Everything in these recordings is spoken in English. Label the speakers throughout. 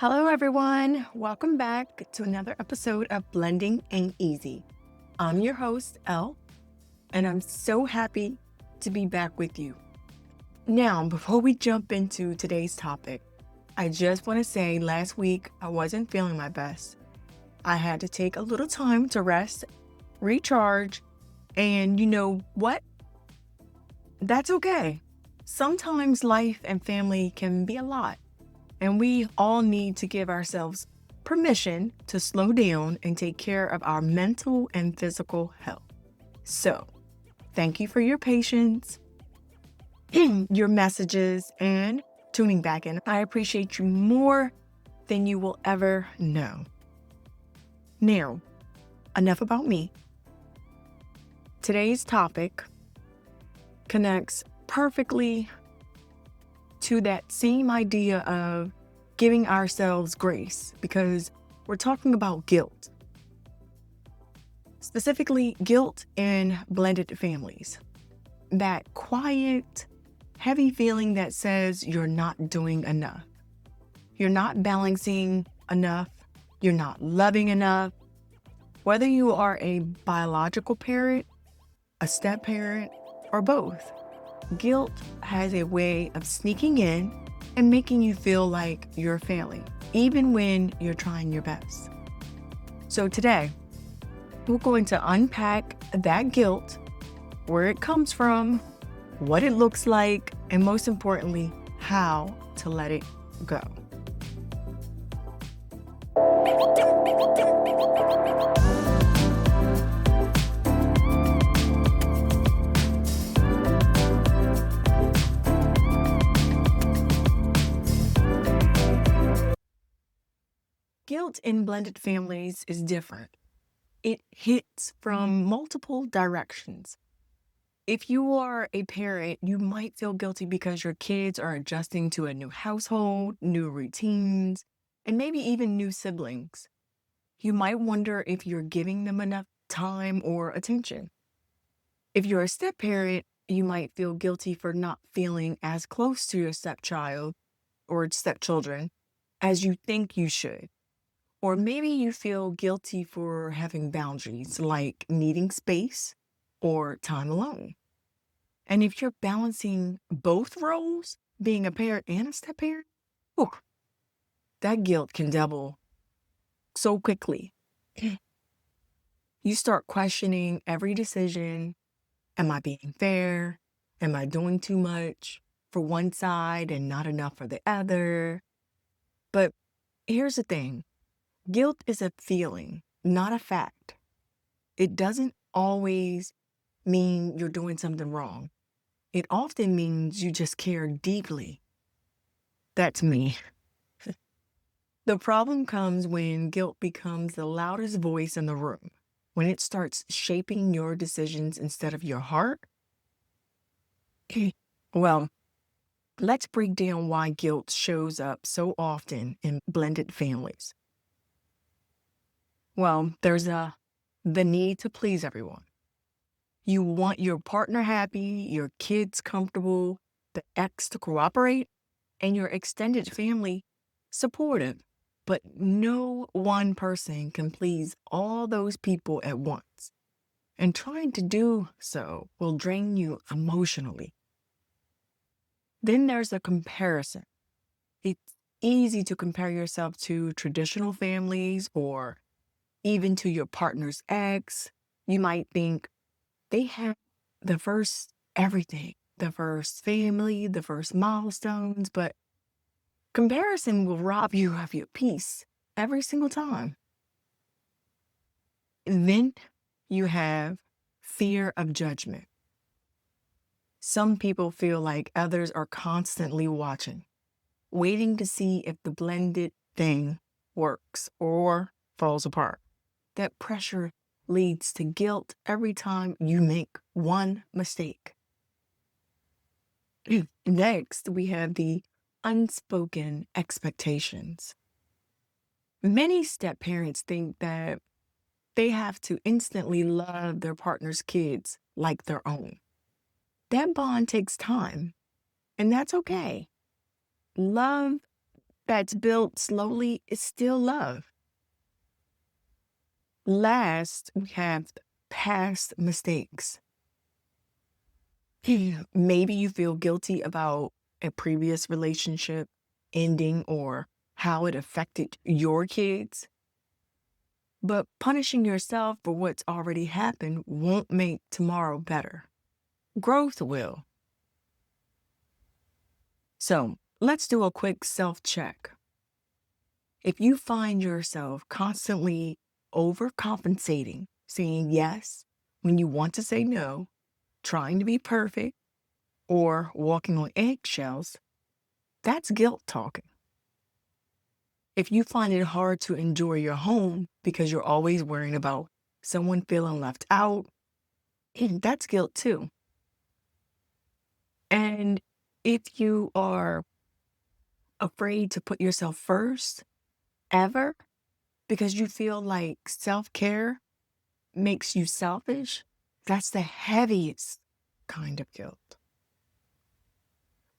Speaker 1: Hello, everyone. Welcome back to another episode of Blending Ain't Easy. I'm your host, Elle, and I'm so happy to be back with you. Now, before we jump into today's topic, I just want to say last week I wasn't feeling my best. I had to take a little time to rest, recharge, and you know what? That's okay. Sometimes life and family can be a lot. And we all need to give ourselves permission to slow down and take care of our mental and physical health. So, thank you for your patience, your messages, and tuning back in. I appreciate you more than you will ever know. Now, enough about me. Today's topic connects perfectly to that same idea of giving ourselves grace because we're talking about guilt. Specifically, guilt in blended families. That quiet, heavy feeling that says you're not doing enough. You're not balancing enough. You're not loving enough. Whether you are a biological parent, a step parent, or both. Guilt has a way of sneaking in and making you feel like you're failing, even when you're trying your best. So today, we're going to unpack that guilt, where it comes from, what it looks like, and most importantly, how to let it go. Guilt in blended families is different. It hits from multiple directions. If you are a parent, you might feel guilty because your kids are adjusting to a new household, new routines, and maybe even new siblings. You might wonder if you're giving them enough time or attention. If you're a step parent, you might feel guilty for not feeling as close to your stepchild or stepchildren as you think you should. Or maybe you feel guilty for having boundaries, like needing space or time alone. And if you're balancing both roles, being a parent and a step parent, whew, that guilt can double so quickly. You start questioning every decision. Am I being fair? Am I doing too much for one side and not enough for the other? But here's the thing. Guilt is a feeling, not a fact. It doesn't always mean you're doing something wrong. It often means you just care deeply. That's me. The problem comes when guilt becomes the loudest voice in the room, when it starts shaping your decisions instead of your heart. Well, let's break down why guilt shows up so often in blended families. Well, there's the need to please everyone. You want your partner happy, your kids comfortable, the ex to cooperate, and your extended family supportive. But no one person can please all those people at once. And trying to do so will drain you emotionally. Then there's a comparison. It's easy to compare yourself to traditional families or even to your partner's ex. You might think they have the first everything, the first family, the first milestones, but comparison will rob you of your peace every single time. And then you have fear of judgment. Some people feel like others are constantly watching, waiting to see if the blended thing works or falls apart. That pressure leads to guilt every time you make one mistake. Next, we have the unspoken expectations. Many step parents think that they have to instantly love their partner's kids like their own. That bond takes time, and that's okay. Love that's built slowly is still love. Last, we have past mistakes. Maybe you feel guilty about a previous relationship ending or how it affected your kids. But punishing yourself for what's already happened won't make tomorrow better. Growth will. So let's do a quick self-check. If you find yourself constantly overcompensating, saying yes when you want to say no, trying to be perfect, or walking on eggshells, that's guilt talking. If you find it hard to enjoy your home because you're always worrying about someone feeling left out, that's guilt too. And if you are afraid to put yourself first ever because you feel like self-care makes you selfish, that's the heaviest kind of guilt.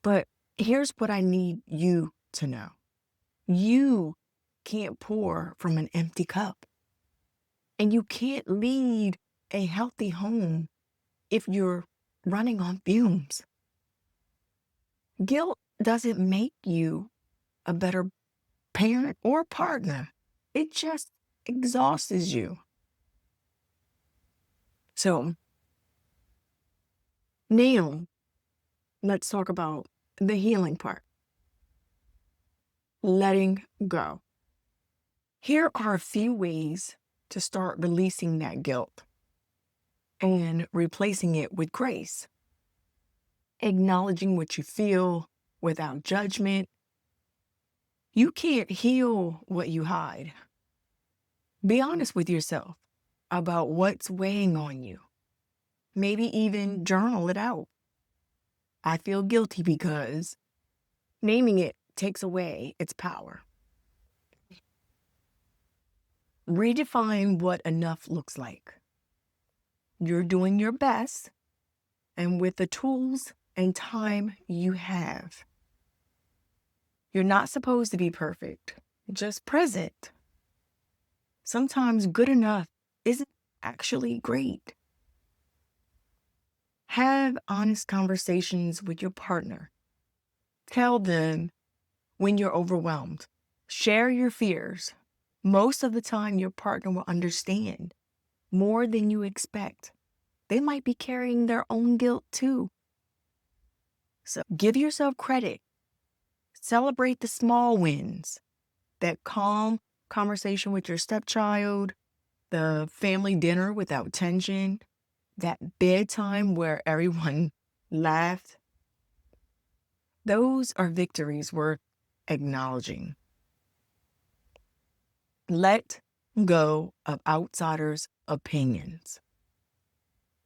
Speaker 1: But here's what I need you to know. You can't pour from an empty cup. And you can't lead a healthy home if you're running on fumes. Guilt doesn't make you a better parent or partner. It just exhausts you. So now let's talk about the healing part. Letting go. Here are a few ways to start releasing that guilt and replacing it with grace. Acknowledging what you feel without judgment. You can't heal what you hide. Be honest with yourself about what's weighing on you. Maybe even journal it out. I feel guilty because naming it takes away its power. Redefine what enough looks like. You're doing your best, and with the tools and time you have. You're not supposed to be perfect, just present. Sometimes good enough isn't actually great. Have honest conversations with your partner. Tell them when you're overwhelmed. Share your fears. Most of the time, your partner will understand more than you expect. They might be carrying their own guilt too. So give yourself credit. Celebrate the small wins. That calm conversation with your stepchild, the family dinner without tension, that bedtime where everyone laughed. Those are victories worth acknowledging. Let go of outsiders' opinions.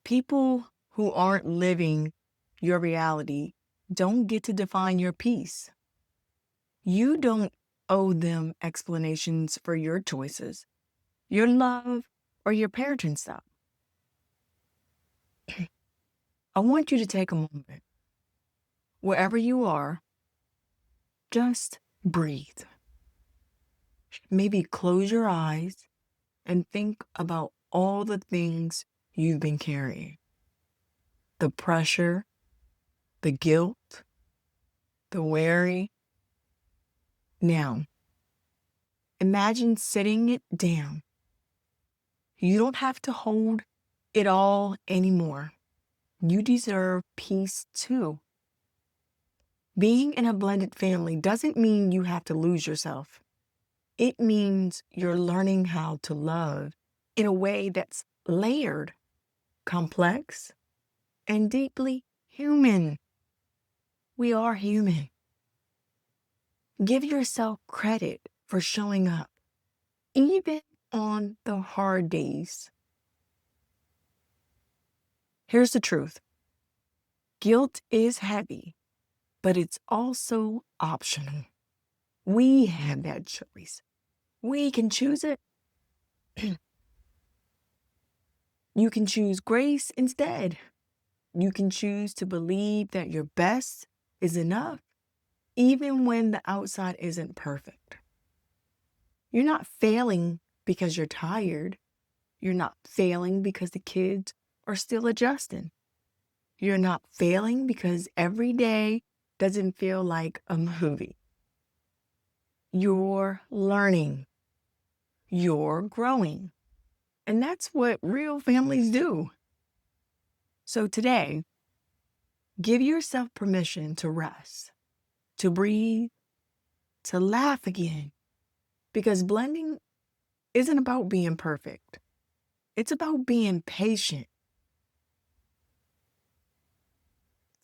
Speaker 1: People who aren't living your reality don't get to define your peace. You don't owe them explanations for your choices, your love, or your parenting style. I want you to take a moment. Wherever you are, just breathe. Maybe close your eyes and think about all the things you've been carrying. The pressure, the guilt, the worry. Now, imagine sitting it down. You don't have to hold it all anymore. You deserve peace too. Being in a blended family doesn't mean you have to lose yourself. It means you're learning how to love in a way that's layered, complex, and deeply human. We are human. Give yourself credit for showing up, even on the hard days. Here's the truth. Guilt is heavy, but it's also optional. We have that choice. We can choose it. You can choose grace instead. You can choose to believe that your best is enough, even when the outside isn't perfect. You're not failing because you're tired. You're not failing because the kids are still adjusting. You're not failing because every day doesn't feel like a movie. You're learning. You're growing. And that's what real families do. So today, give yourself permission to rest, to breathe, to laugh again. Because blending isn't about being perfect. It's about being patient.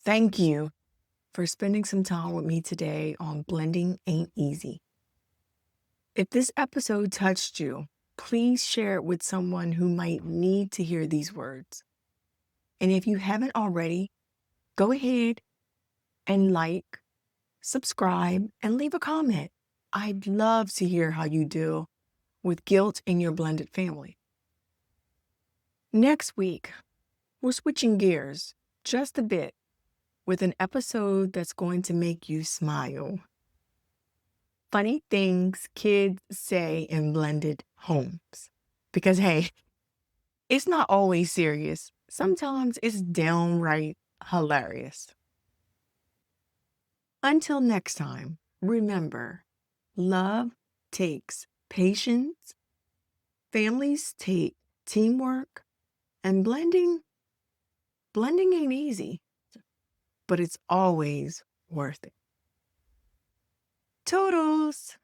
Speaker 1: Thank you for spending some time with me today on Blending Ain't Easy. If this episode touched you, please share it with someone who might need to hear these words. And if you haven't already, go ahead and like, subscribe, and leave a comment. I'd love to hear how you deal with guilt in your blended family. Next week, we're switching gears just a bit with an episode that's going to make you smile. Funny things kids say in blended homes. Because, hey, it's not always serious. Sometimes it's downright hilarious. Until next time, remember, love takes patience, families take teamwork, and blending ain't easy, but it's always worth it. Toodles!